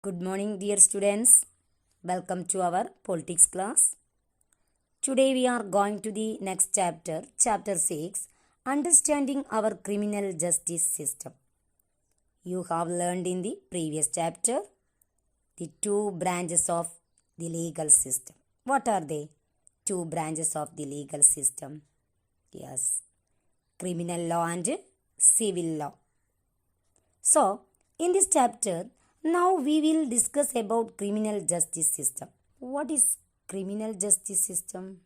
Good morning, dear students. Welcome to our politics class. Today we are going to the next chapter, chapter 6, Understanding our Criminal Justice System. You have learned in the previous chapter the two branches of the legal system. What are they? Two branches of the legal system. Yes, criminal law and civil law. So, in this chapter, now we will discuss about criminal justice system. What is criminal justice system?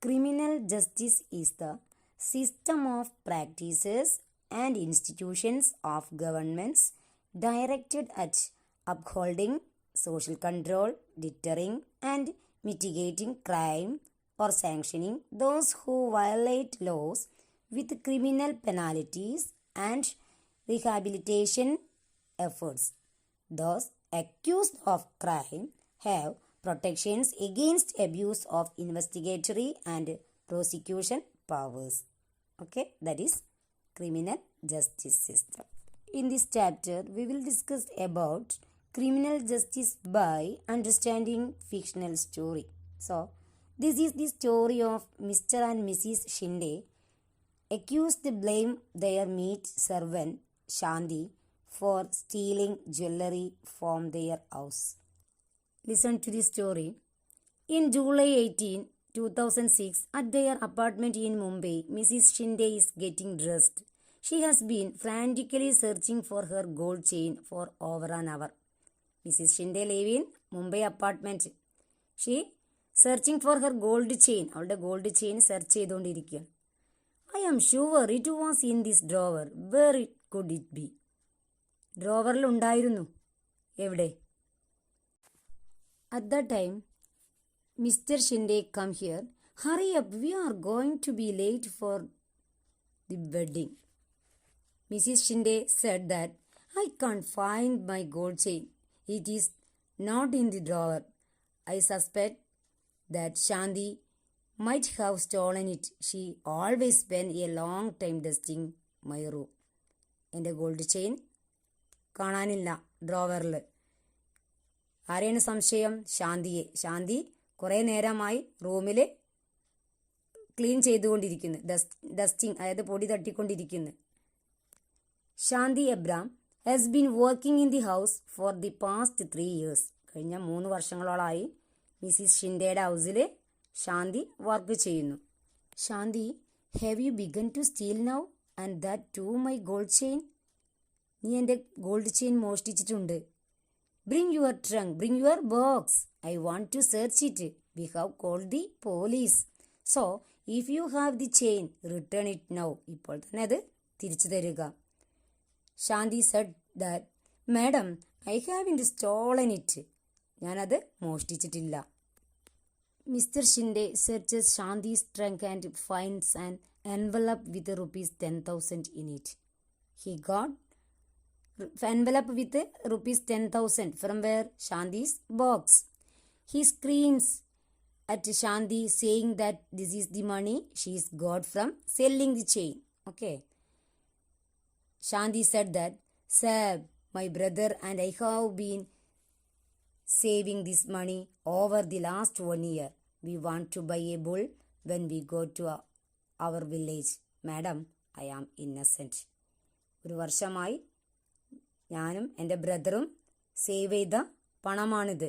Criminal justice is the system of practices and institutions of governments directed at upholding social control, deterring and mitigating crime or sanctioning those who violate laws with criminal penalties and rehabilitation efforts. Those accused of crime have protections against abuse of investigatory and prosecution powers. Okay, that is criminal justice system. In this chapter, we will discuss about criminal justice by understanding fictional story. So, this is the story of Mr. and Mrs. Shinde accused blame their meat servant Shanti for stealing jewelry from their house. Listen to the story. In July 18, 2006, at their apartment in Mumbai, Mrs. Shinde is getting dressed. She has been frantically searching for her gold chain for over an hour. Mrs. Shinde live in Mumbai apartment. She searching for her gold chain. അവളുടെ gold chain search ചെയ്തുകൊണ്ടിരിക്കുകയാണ്. I am sure it was in this drawer. Where could it be? ഡ്രോവറിൽ ഉണ്ടായിരുന്നു. എവിടെ? At that time, Mr. Shinde, come here. Hurry up, we are going to be late for the wedding. Mrs. Shinde said that I can't find my gold chain. It is not in the drawer. I suspect that Shanti might have stolen it. She always spent a long time dusting my room. എൻ്റെ gold chain കാണാനില്ല ഡ്രോവറിൽ. ആരെയാണ് സംശയം? ശാന്തിയെ. ശാന്തി കുറേ നേരമായി റൂമിൽ clean ചെയ്തുകൊണ്ടിരിക്കുന്നു, dusting അതായത് പൊടി തട്ടിക്കൊണ്ടിരിക്കുന്നു. Shanti Abram has been working in the house for the past 3 years. കഴിഞ്ഞ 3 വർഷങ്ങളോളായി മിസ്സിസ് ഷിൻഡയുടെ ഹൗസിൽ ശാന്തി വർക്ക് ചെയ്യുന്നു. Shanti, have you begun to steal now and that to my gold chain? നീ എൻ്റെ ഗോൾഡ് ചെയിൻ മോഷ്ടിച്ചിട്ടുണ്ട്. Bring your trunk, bring your box. I want to search it. We have called the police. So if you have the chain return it now. ഇപ്പോൾ തന്നെ അത് തിരിച്ചു തരിക. Shanti said that madam I haven't stolen it. ഞാനത് മോഷ്ടിച്ചിട്ടില്ല. Mr. Shinde searches Shanti's trunk and finds an envelope with rupees 10,000 in it. He got envelope with rupees 10,000 from where? Shanti's box. He screams at Shanti saying that this is the money she's got from selling the chain. Okay. Shanti said that, sir, my brother and I have been saving this money over the last 1 year. We want to buy a bull when we go to our village. Madam, I am innocent. 1 വർഷമായി ഞാനും എൻ്റെ ബ്രദറും save ചെയ്ത പണമാണിത്.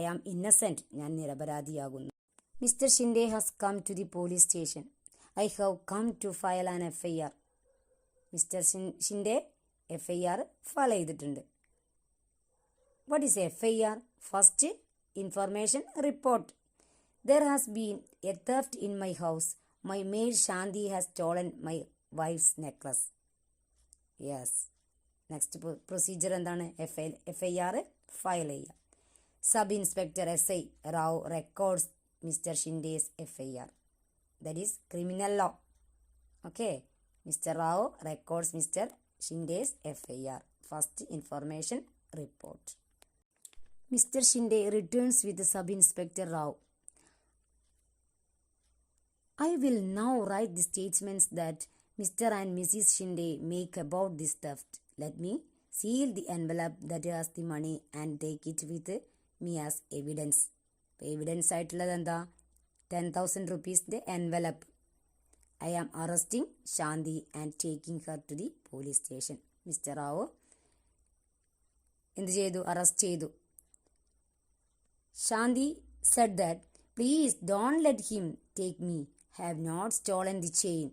I am innocent. ഞാൻ നിരപരാധിയാകുന്നു. Mister Shinde has come to the police station. I have come to file an FIR. Mister Shinde FIR file ചെയ്തിട്ടുണ്ട്. What is FIR? First, information report. There has been a theft in my house. My maid Shanti has stolen my wife's necklace. Yes. Next procedure എന്താണ്? FIR file ചെയ്യുക. Sub inspector SI Rao records Mr. Shinde's FIR. That is criminal law. Okay. Mr. Rao records Mr. Shinde's FIR. First information report. Mr. Shinde returns with Sub-Inspector Rao. I will now write the statements that Mr. and Mrs. Shinde make about this theft. Let me seal the envelope that has the money and take it with me as evidence. Evidence ആയിട്ടുള്ളത് എന്താ? 10,000 rupees envelope. I am arresting Shanti and taking her to the police station. Mister Rao എന്ത് ചെയ്തു? Arrest ചെയ്തു. Shanti said that, please don't let him take me. Have not stolen the chain.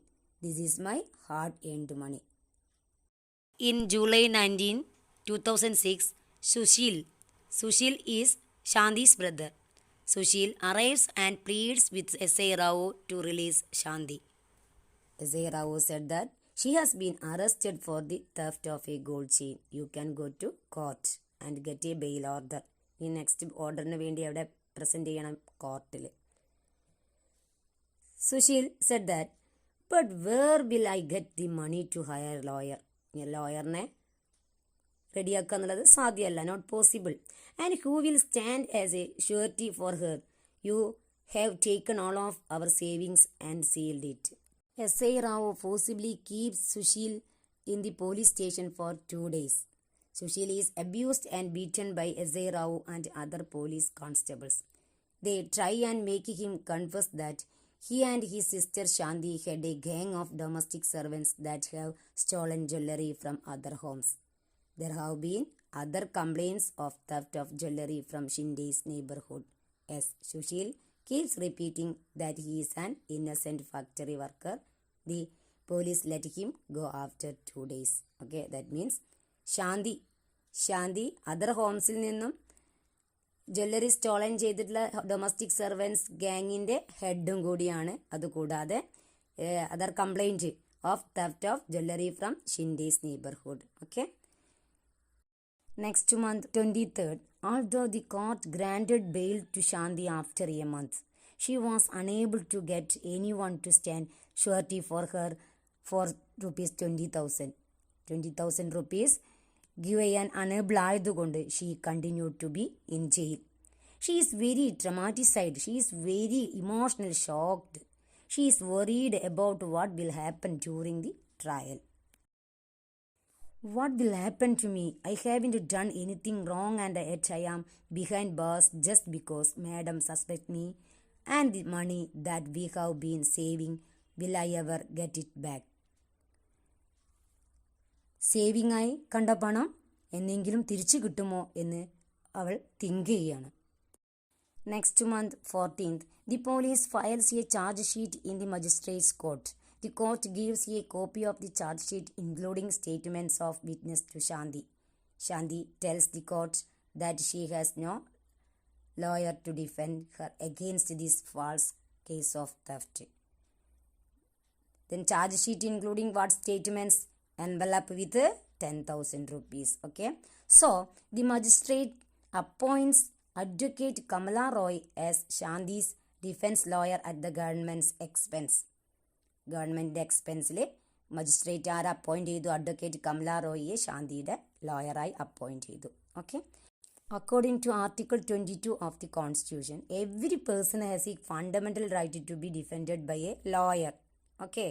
This is my hard-earned money. In July 19, 2006, Sushil is Shanti's brother. Sushil arrives and pleads with S.I. Rao to release Shanti. S.I. Rao said that she has been arrested for the theft of a gold chain. You can go to court and get a bail order. ഈ next ഓർഡറിന് വേണ്ടി അവിടെ present ചെയ്യണം കോർട്ടിൽ. Sushil said that, but where will I get the money to hire lawyer? ലോയറിനെ റെഡിയാക്കുക എന്നുള്ളത് സാധ്യമല്ല, not possible. And who will stand as a surety for her? You have taken all of our savings and sealed it. S.I. Rao forcibly keeps Sushil in the police station for 2 days. Sushil is abused and beaten by S.I. Rao and other police constables. They try and make him confess that he and his sister Shanti had a gang of domestic servants that have stolen jewelry from other homes. There have been other complaints of theft of jewelry from Shinde's neighborhood, as Sushil keeps repeating that he is an innocent factory worker. The police let him go after 2 days. Okay, that means Shanti other ഹോംസിൽ നിന്നും jewellery stolen ചെയ്തിട്ടുള്ള domestic servants ഗാങ്ങിൻ്റെ ഹെഡും കൂടിയാണ്. അതുകൂടാതെ other complaint of theft of jewellery from Shinde's neighbourhood. Okay, next month 23rd, although the court granted bail to Shanti after a month, she was unable to get anyone to stand surety for her for rupees 20,000. 20,000 rupees give ചെയ്യാൻ unable ആയതുകൊണ്ട് she continued to be in jail. She is very traumatized. She is very emotional, shocked. She is worried about what will happen during the trial. What will happen to me? I haven't done anything wrong and yet I am behind bars just because madam suspect me. And the money that we have been saving, will I ever get it back? Saving ആയി കണ്ട പണം എന്നെങ്കിലും തിരിച്ചു കിട്ടുമോ എന്ന് അവൾ think ചെയ്യാണ്. Next month 14th, the police files a charge sheet in the magistrate's court. The court gives a copy of the charge sheet including statements of witness to Shanti. Shanti tells the court that she has no lawyer to defend her against this false case of theft. Then charge sheet including what statements? Envelope with 10,000 rupees. Okay, so the magistrate appoints Advocate Kamala Roy as Shanti's defense lawyer at the government's expense. Government എക്സ്പെൻസിൽ magistrate ആരെ appoint ചെയ്തു? Advocate Kamala റോയിയെ ശാന്തിയുടെ ലോയറായി appoint ചെയ്തു. Okay, according to Article 22 of the Constitution, every person has a fundamental right to be defended by a lawyer. Okay,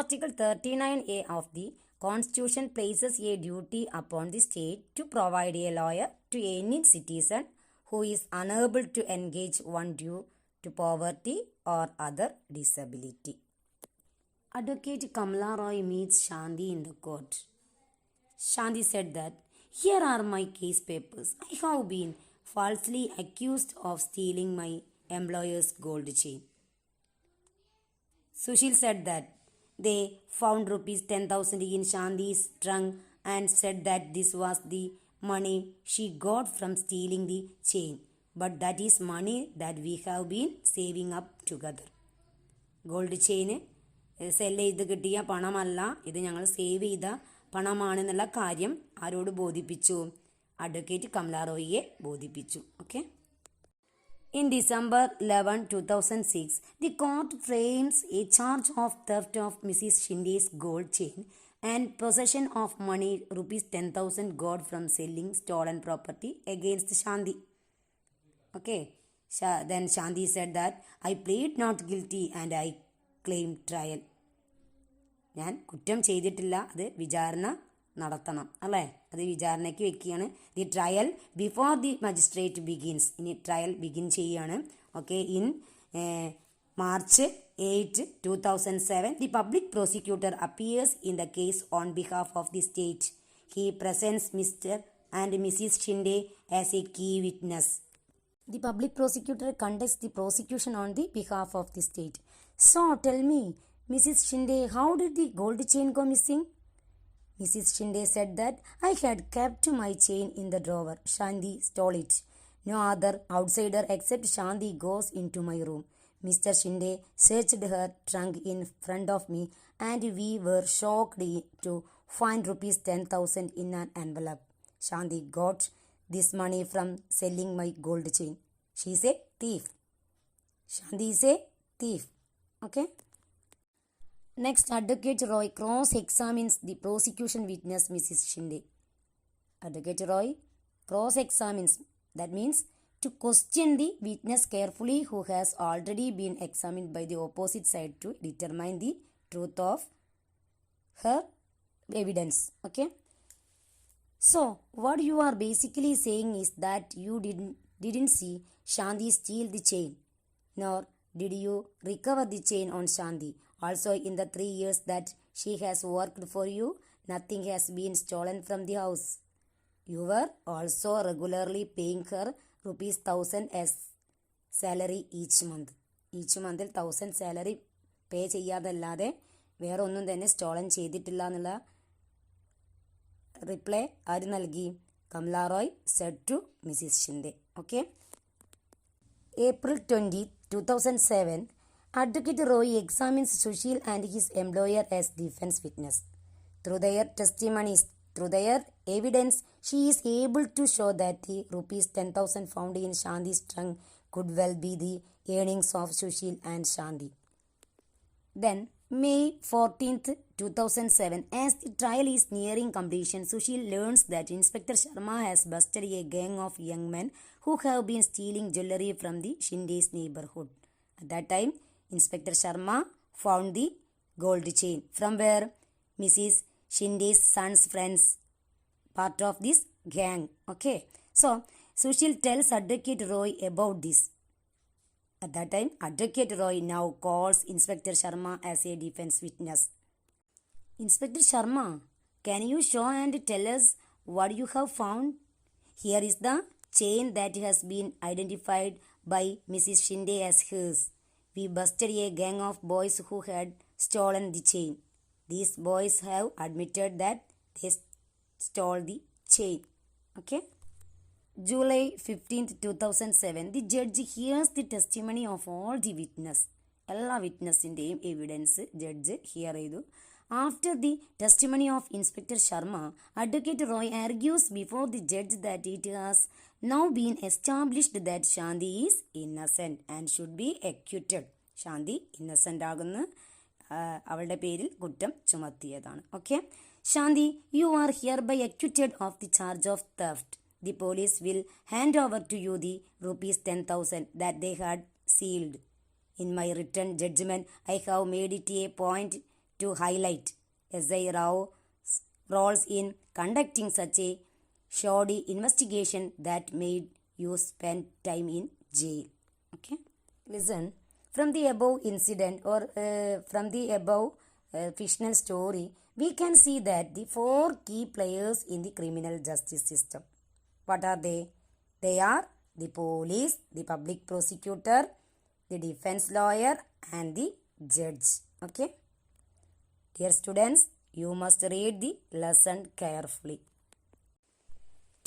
Article 39A of the Constitution places a duty upon the state to provide a lawyer to any citizen who is unable to engage one due to poverty or other disability. Advocate Kamala Roy meets Shanti in the court. Shanti said that, here are my case papers. I have been falsely accused of stealing my employer's gold chain. Sushil said that they found rupees 10,000 in Shanti's trunk and said that this was the money she got from stealing the chain. But that is money that we have been saving up together. Gold ചെയിന് sell ചെയ്ത് കിട്ടിയ പണമല്ല, ഇത് ഞങ്ങൾ save ചെയ്ത പണമാണെന്നുള്ള കാര്യം ആരോട് ബോധിപ്പിച്ചു? Advocate Kamala റോയിയെ ബോധിപ്പിച്ചു. Okay, in December 11, 2006, the court frames a charge of theft of Mrs. Shinde's gold chain and possession of money rupees 10,000 got from selling stolen property against Shanti. Okay, then Shanti said that I plead not guilty and I claim trial. ഞാൻ കുറ്റം ചെയ്തിട്ടില്ല, അത് വിചാരണ നടത്തണം അല്ലേ, അത് വിചാരണയ്ക്ക് വെക്കുകയാണ്. The trial before the magistrate begins, ഇനി ട്രയൽ ബിഗിൻ ചെയ്യുകയാണ്. Okay, in March 8, 2007, the public prosecutor appears in the case on behalf of the state. He presents Mr. and Mrs. Shinde as a key witness. The public prosecutor conducts the prosecution on the behalf of the state. So, tell me, Mrs. Shinde, how did the gold chain go missing? Mrs. Shinde said that I had kept my chain in the drawer. Shanti stole it. No other outsider except Shanti goes into my room. Mr. Shinde searched her trunk in front of me and we were shocked to find rupees 10,000 in an envelope. Shanti got this money from selling my gold chain. She is a thief. Shanti is a thief. Okay. Next, Advocate Roy cross-examines the prosecution witness Mrs. Shinde. Advocate Roy cross-examines. That means to question the witness carefully who has already been examined by the opposite side to determine the truth of her evidence. Okay. So, what you are basically saying is that you didn't see Shanti steal the chain, nor did you recover the chain on Shanti. Also, in the 3 years that she has worked for you, nothing has been stolen from the house. You were also regularly paying her rupees 1,000 as salary each month. Each month 1,000 salary pay ചെയ്യാതല്ലാതെ വേറെ ഒന്നും തന്നെ stolen ചെയ്തിട്ടില്ല എന്നുള്ള reply ആര് നൽകി? Kamala Roy said to Mrs Shinde. Okay. April 20, 2007, Advocate Roy examines Sushil and his employer as defense witness. Through their testimonies, through their evidence, she is able to show that the rupees 10,000 found in Shanti's trunk could well be the earnings of Sushil and Shanti. Then, May 14th, 2007, as the trial is nearing completion, Sushil learns that Inspector Sharma has busted a gang of young men who have been stealing jewelry from the Shinde's neighborhood. At that time, Inspector Sharma found the gold chain. From where? Mrs. Shinde's son's friends, part of this gang. Okay. So, Sushil tells Advocate Roy about this. At that time, Advocate Roy now calls Inspector Sharma as a defense witness. Inspector Sharma, can you show and tell us what you have found? Here is the chain that has been identified by Mrs. Shinde as hers. We busted a gang of boys who had stolen the chain. These boys have admitted that they stole the chain. Okay. July 15th, 2007, the judge hears the testimony of all the witness. എല്ലാ വിറ്റ്നസിൻ്റെയും evidence judge here ചെയ്തു. After the testimony of Inspector Sharma, Advocate Roy argues before the judge that it has now been established that Shanti is innocent and should be acquitted. Shanti innocent ആകുന്ന അവളുടെ പേരിൽ കുറ്റം ചുമത്തിയതാണ്. Okay. Shanti, you are hereby acquitted of the charge of theft. The police will hand over to you the rupees 10,000 that they had sealed. In my written judgment, I have made it a point to highlight S.I. Rao's roles in conducting such a shoddy investigation that made you spend time in jail. Okay. Listen, from the above incident or from the above fictional story, we can see that the 4 key players in the criminal justice system. What are they? They are the police, the public prosecutor, the defense lawyer and the judge. Okay. Dear students, you must read the lesson carefully.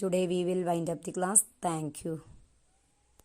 Today we will wind up the class. Thank you.